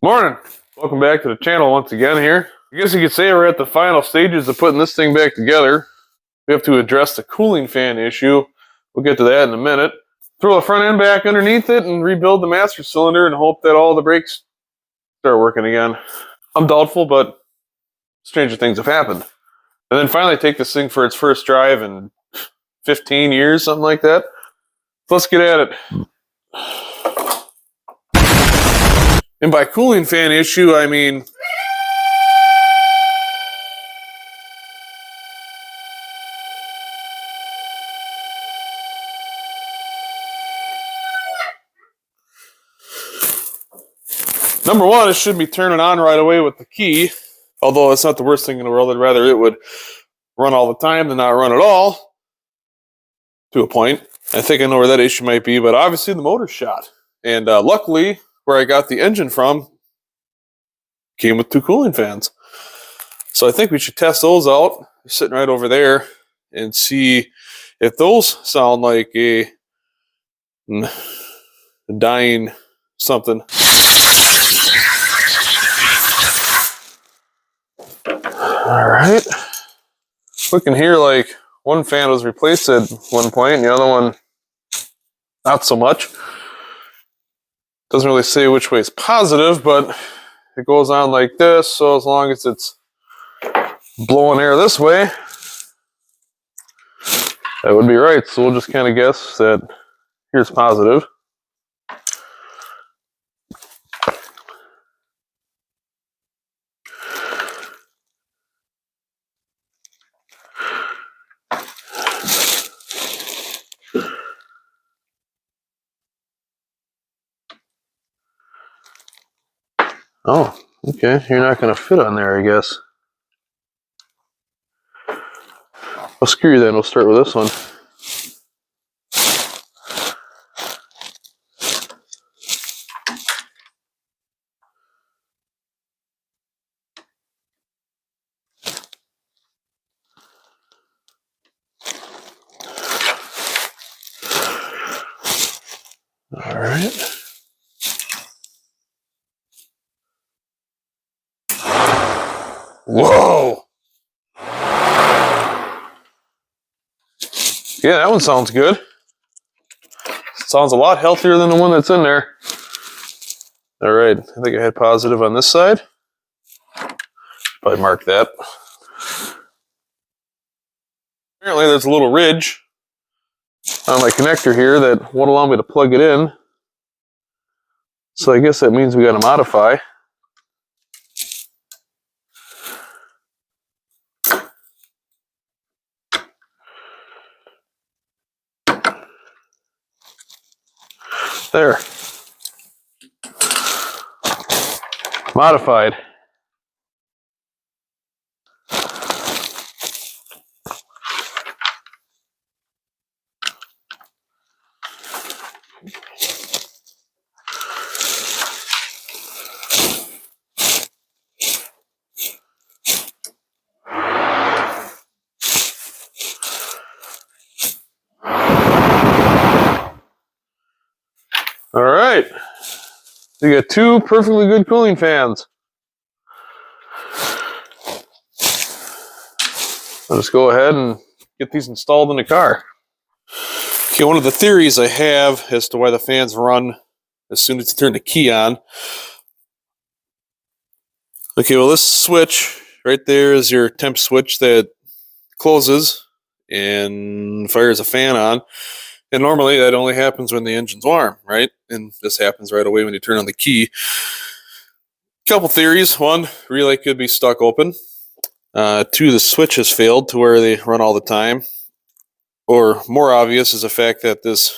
Morning! Welcome back to the channel once again here. I guess you could say we're at the final stages of putting this thing back together. We have to address the cooling fan issue. We'll get to that in a minute. Throw the front end back underneath it and rebuild the master cylinder and hope that all the brakes start working again. I'm doubtful, but stranger things have happened. And then finally take this thing for its first drive in 15 years, something like that. So let's get at it. And by cooling fan issue, I mean number one, it should be turning on right away with the key. Although it's not the worst thing in the world. I'd rather it would run all the time than not run at all. To a point. I think I know where that issue might be, but obviously the motor's shot. And luckily, where I got the engine from came with two cooling fans. So I think we should test those out. They're sitting right over there and see if those sound like a dying something. All right. We can hear like one fan was replaced at one point and the other one not so much. Doesn't really say which way is positive, but it goes on like this. So as long as it's blowing air this way, that would be right. So we'll just kind of guess that here's positive. Oh, okay. You're not going to fit on there, I guess. Well, screw you then. We'll start with this one. All right. Whoa! Yeah, that one sounds good. Sounds a lot healthier than the one that's in there. All right, I think I had positive on this side. Probably mark that. Apparently there's a little ridge on my connector here that won't allow me to plug it in. So I guess that means we got to modify. There. Modified. All right, you got two perfectly good cooling fans. I'll just go ahead and get these installed in the car. Okay, one of the theories I have as to why the fans run as soon as you turn the key on. Okay, well this switch right there is your temp switch that closes and fires a fan on. And normally that only happens when the engine's warm, right? And this happens right away when you turn on the key. Couple theories. One, relay could be stuck open. Two, the switch has failed to where they run all the time. Or more obvious is the fact that this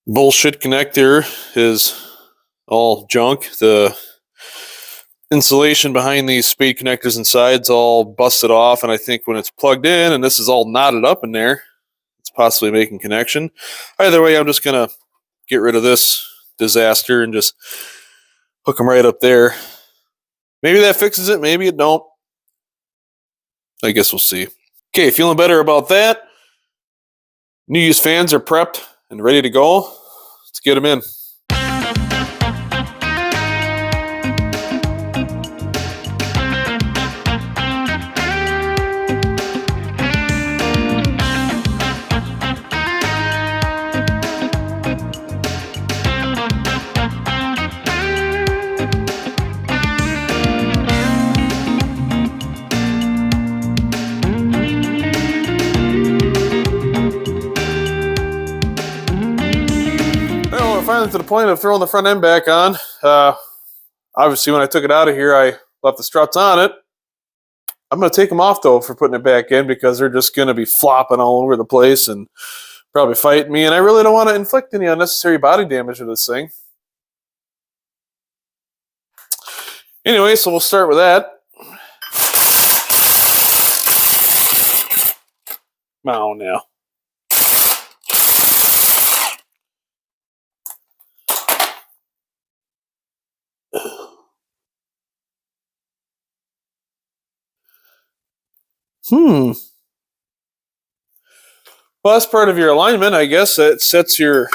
bullshit connector is all junk. The insulation behind these speed connectors inside is all busted off, and I think when it's plugged in and this is all knotted up in there, it's possibly making connection. Either way, I'm just going to get rid of this disaster and just hook them right up there. Maybe that fixes it, maybe it don't. I guess we'll see. Okay, feeling better about that. New use fans are prepped and ready to go. Let's get them in. gotten to the point of throwing the front end back on. Obviously, when I took it out of here, I left the struts on it. I'm going to take them off, though, for putting it back in because they're just going to be flopping all over the place and probably fighting me. And I really don't want to inflict any unnecessary body damage to this thing. Anyway, so we'll start with that. Come on now. Well, that's part of your alignment, I guess. It sets your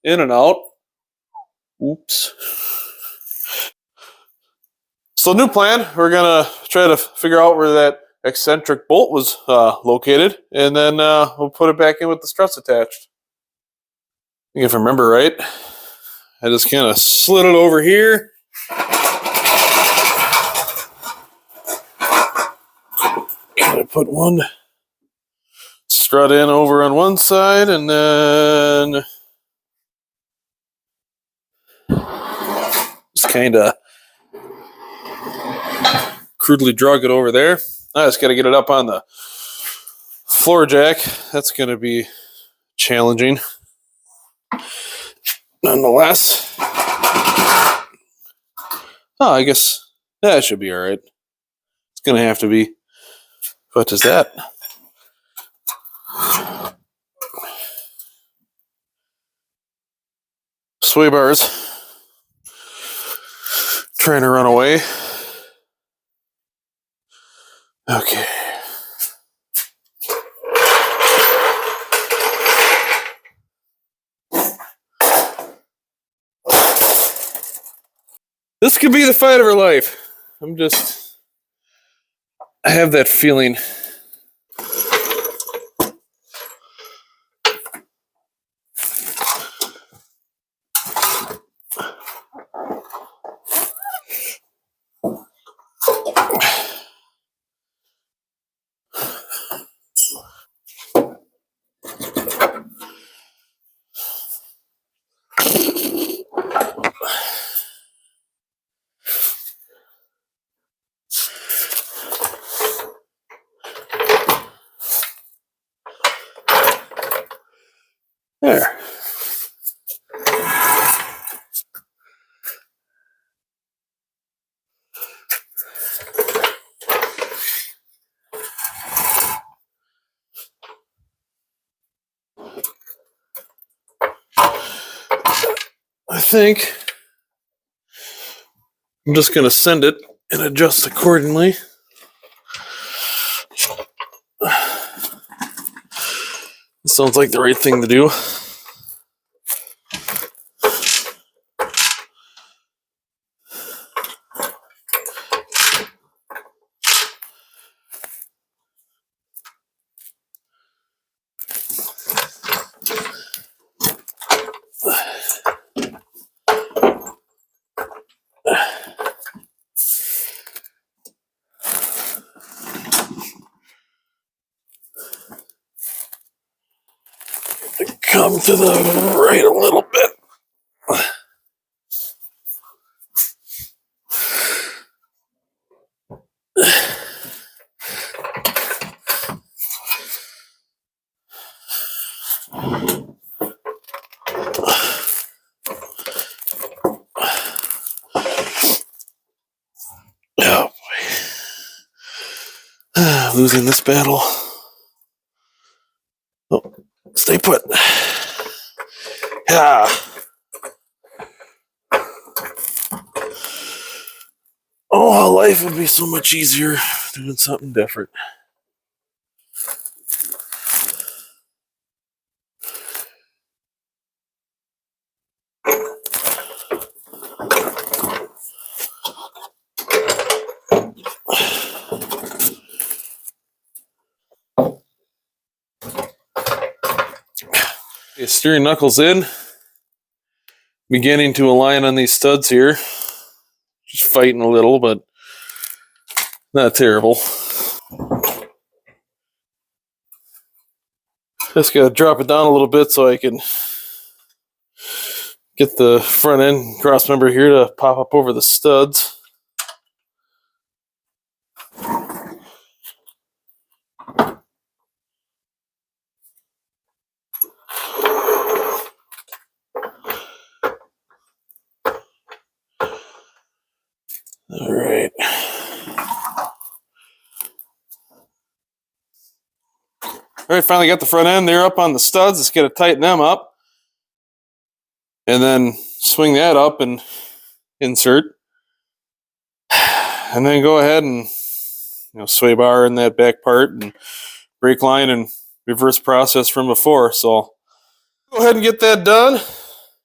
in and out. Oops. So new plan, we're going to try to figure out where that eccentric bolt was located, and then we'll put it back in with the struts attached. I think if I remember right, I just kind of slid it over here. I put one strut in over on one side, and then just kind of crudely drug it over there. I just got to get it up on the floor jack. That's going to be challenging. Nonetheless. Oh, I guess that should be all right. It's going to have to be. What is that? Sway bars. Trying to run away. Okay. This could be the fight of her life. I have that feeling. There. I think I'm just going to send it and adjust accordingly. It sounds like the right thing to do. Come to the right a little bit. Oh boy. Losing this battle. Oh, stay put. Yeah. Oh, life would be so much easier doing something different. Okay, steering knuckles in. Beginning to align on these studs here. Just fighting a little, but not terrible. Just gotta drop it down a little bit so I can Get the front end cross member here to pop up over the studs. All right. All right, finally got the front end. They're up on the studs. Let's get to tighten them up. And then swing that up and insert. And then go ahead and sway bar in that back part and brake line and reverse process from before. So go ahead and get that done.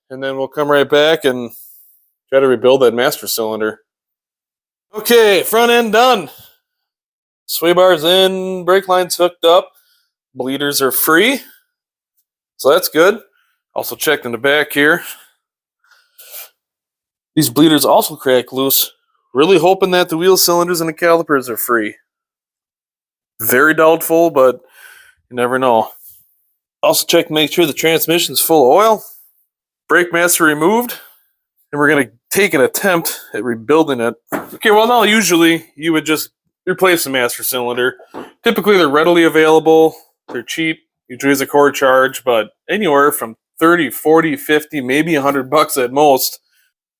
And then we'll come right back and try to rebuild that master cylinder. Okay, front end done. Sway bars in, brake lines hooked up. Bleeders are free. So that's good. Also checked in the back here. These bleeders also crack loose. Really hoping that the wheel cylinders and the calipers are free. Very doubtful, but you never know. Also check to make sure the transmission's full of oil. Brake master removed. And we're going to take an attempt at rebuilding it. Okay, well now usually you would just replace the master cylinder. Typically they're readily available. They're cheap. Usually it's a core charge, but anywhere from 30, 40, 50, maybe $100 at most.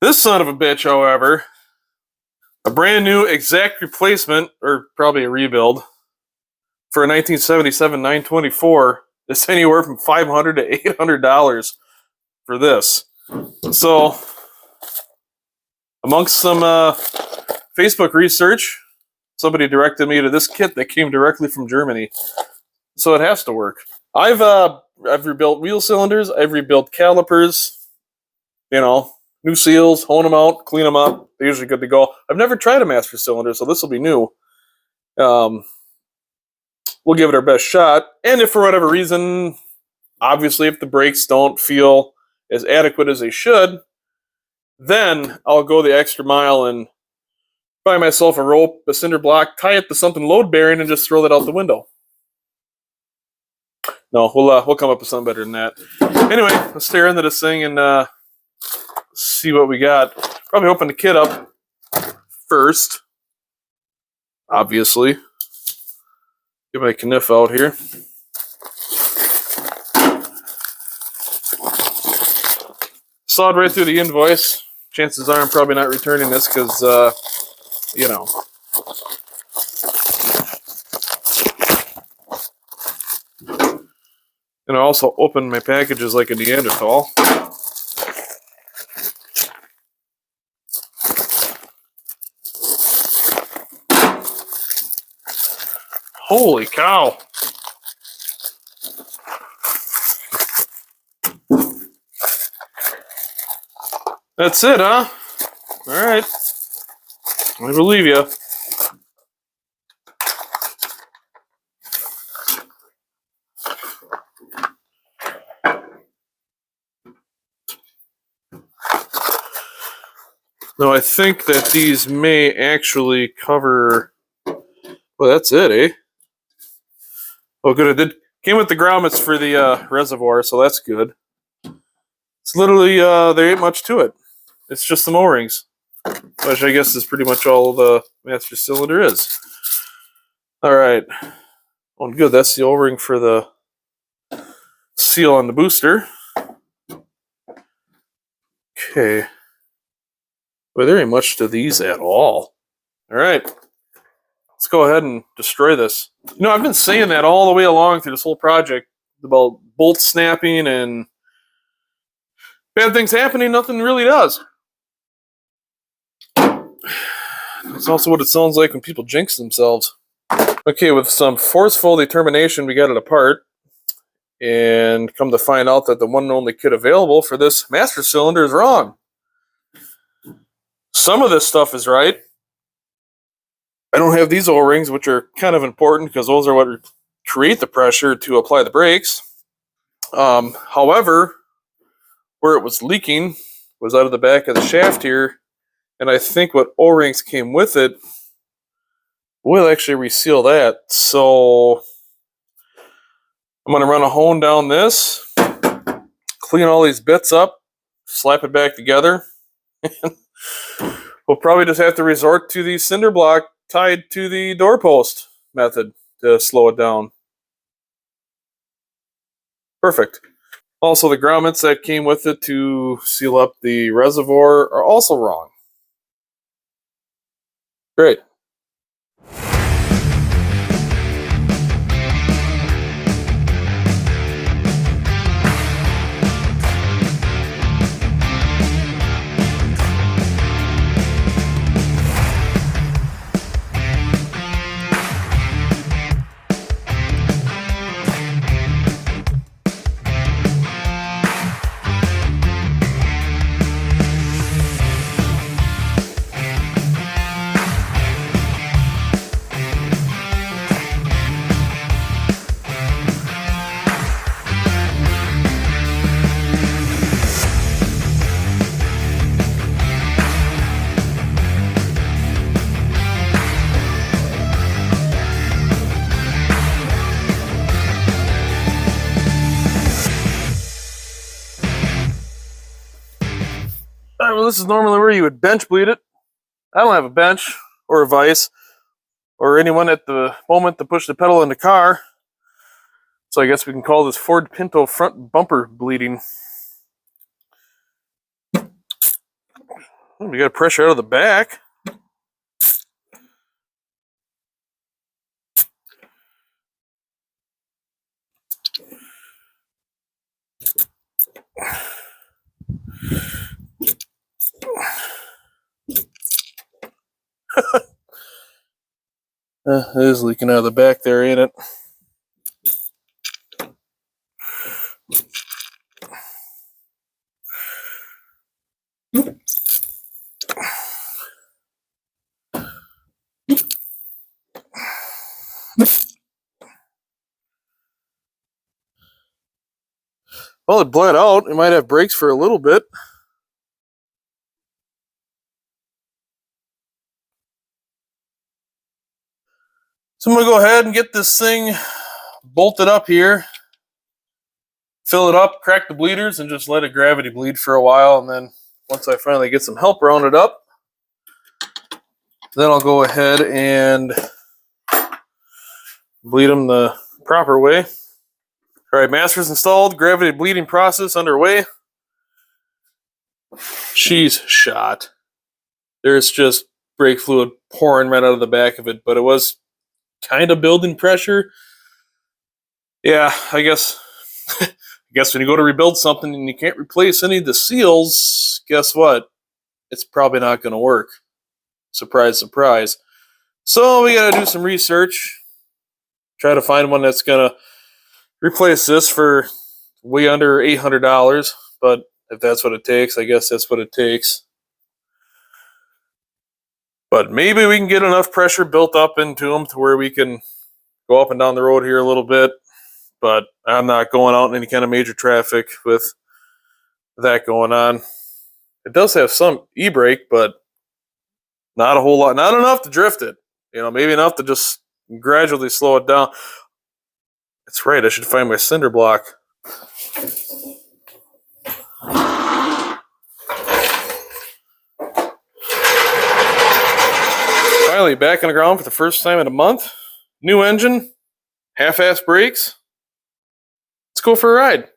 This son of a bitch, however, a brand new exact replacement, or probably a rebuild, for a 1977 924 is anywhere from $500 to $800 for this. So, amongst some Facebook research, somebody directed me to this kit that came directly from Germany. So it has to work. I've rebuilt wheel cylinders. I've rebuilt calipers. New seals, hone them out, clean them up. They're usually good to go. I've never tried a master cylinder, so this will be new. We'll give it our best shot. And if for whatever reason, obviously if the brakes don't feel as adequate as they should, then I'll go the extra mile and buy myself a rope, a cinder block, tie it to something load bearing, and just throw that out the window. No, we'll come up with something better than that. Anyway, let's stare into this thing and see what we got. Probably open the kit up first, obviously. Get my kniff out here. Sawed right through the invoice. Chances are I'm probably not returning this because, And I also open my packages like a Neanderthal. Holy cow. That's it, huh? All right. I believe you. No, I think that these may actually cover... Well, that's it, eh? Oh, good. It did. Came with the grommets for the reservoir, so that's good. It's literally, there ain't much to it. It's just some O-rings, which I guess is pretty much all the master cylinder is. All right. Oh, good. That's the O-ring for the seal on the booster. Okay. Well, there ain't much to these at all. All right. Let's go ahead and destroy this. I've been saying that all the way along through this whole project about bolts snapping and bad things happening. Nothing really does. That's also what it sounds like when people jinx themselves. Okay, with some forceful determination, we got it apart. And come to find out that the one and only kit available for this master cylinder is wrong. Some of this stuff is right. I don't have these O-rings, which are kind of important because those are what create the pressure to apply the brakes. However, where it was leaking was out of the back of the shaft here. And I think what O-rings came with it will actually reseal that. So I'm going to run a hone down this, clean all these bits up, slap it back together. We'll probably just have to resort to the cinder block tied to the doorpost method to slow it down. Perfect. Also, the grommets that came with it to seal up the reservoir are also wrong. Great. Alright, well, this is normally where you would bench bleed it. I don't have a bench or a vise or anyone at the moment to push the pedal in the car. So I guess we can call this Ford Pinto front bumper bleeding. We got pressure out of the back. It is leaking out of the back there, ain't it? Well, it bled out. It might have brakes for a little bit. So I'm going to go ahead and get this thing bolted up here, fill it up, crack the bleeders, and just let it gravity bleed for a while. And then once I finally get some help rounded up, then I'll go ahead and bleed them the proper way. All right, master's installed, gravity bleeding process underway. She's shot. There's just brake fluid pouring right out of the back of it, but it was kind of building pressure. Yeah, I guess when you go to rebuild something and you can't replace any of the seals, guess what? It's probably not going to work. Surprise, surprise. So we got to do some research. Try to find one that's going to replace this for way under $800. But if that's what it takes, I guess that's what it takes. But maybe we can get enough pressure built up into them to where we can go up and down the road here a little bit. But I'm not going out in any kind of major traffic with that going on. It does have some e-brake, but not a whole lot. Not enough to drift it. You know, maybe enough to just gradually slow it down. That's right, I should find my cinder block. Finally, back on the ground for the first time in a month. New engine, half-ass brakes. Let's go for a ride.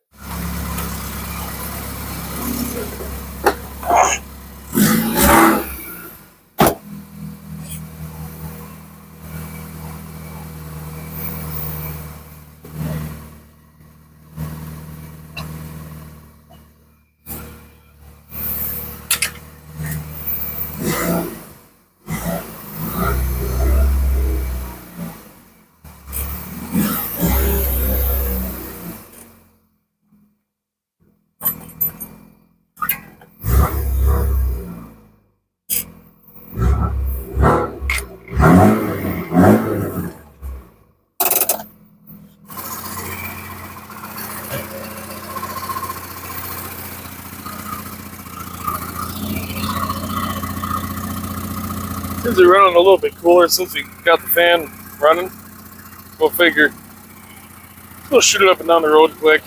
Things are running a little bit cooler since we got the fan running. Go figure. We'll shoot it up and down the road quick.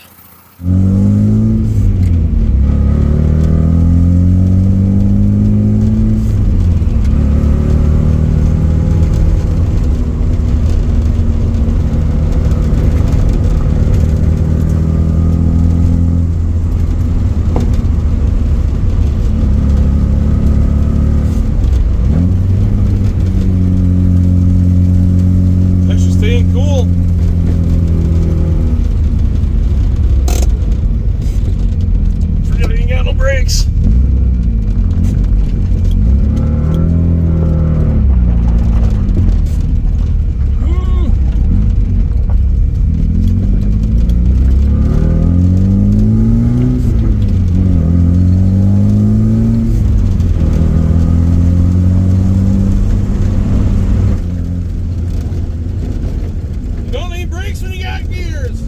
brakes when you got gears.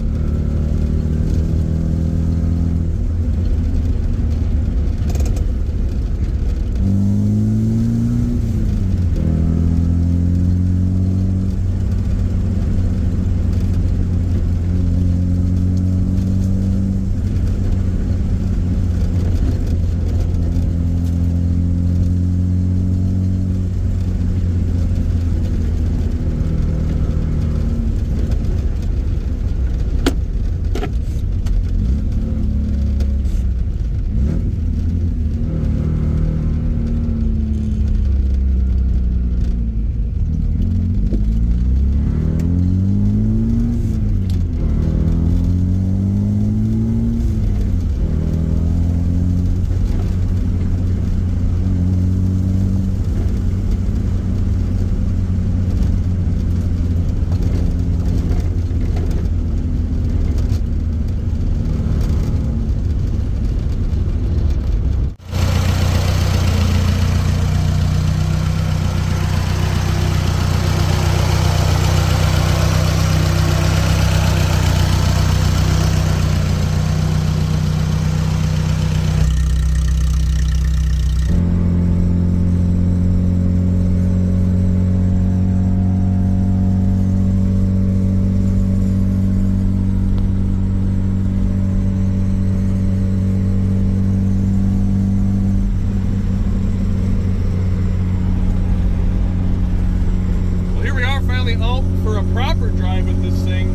Out for a proper drive with this thing.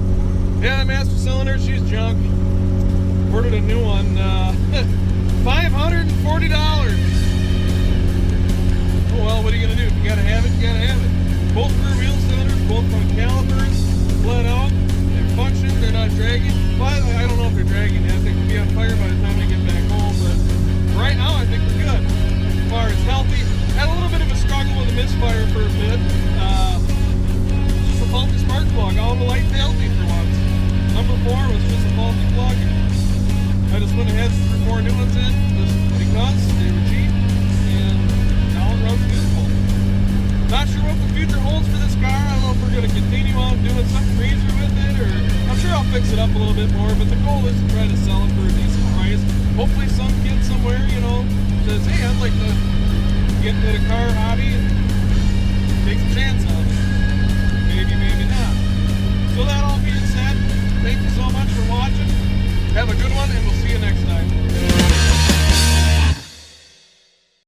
Yeah, the master cylinder, she's junk. Ordered a new one, $540. Oh well, what are you gonna do? If you gotta have it, you gotta have it. Both rear wheel cylinders, both front calipers, bled out. They function, they're not dragging. Well, I don't know if they're dragging yet. They could be on fire by the time I get back home, but right now I think we're good. As far as healthy, had a little bit of a struggle with a misfire for a bit. Faulty spark plug. All the lights healthy for once. Number 4 was just a faulty plug. I just went ahead and threw 4 new ones in just because they were cheap, and now it runs beautiful. Not sure what the future holds for this car. I don't know if we're going to continue on doing something crazy with it, or I'm sure I'll fix it up a little bit more, but the goal is to try to sell it for a decent price. Hopefully some kid somewhere, you know, says, hey, I'd like to get into the car hobby and take a chance on it.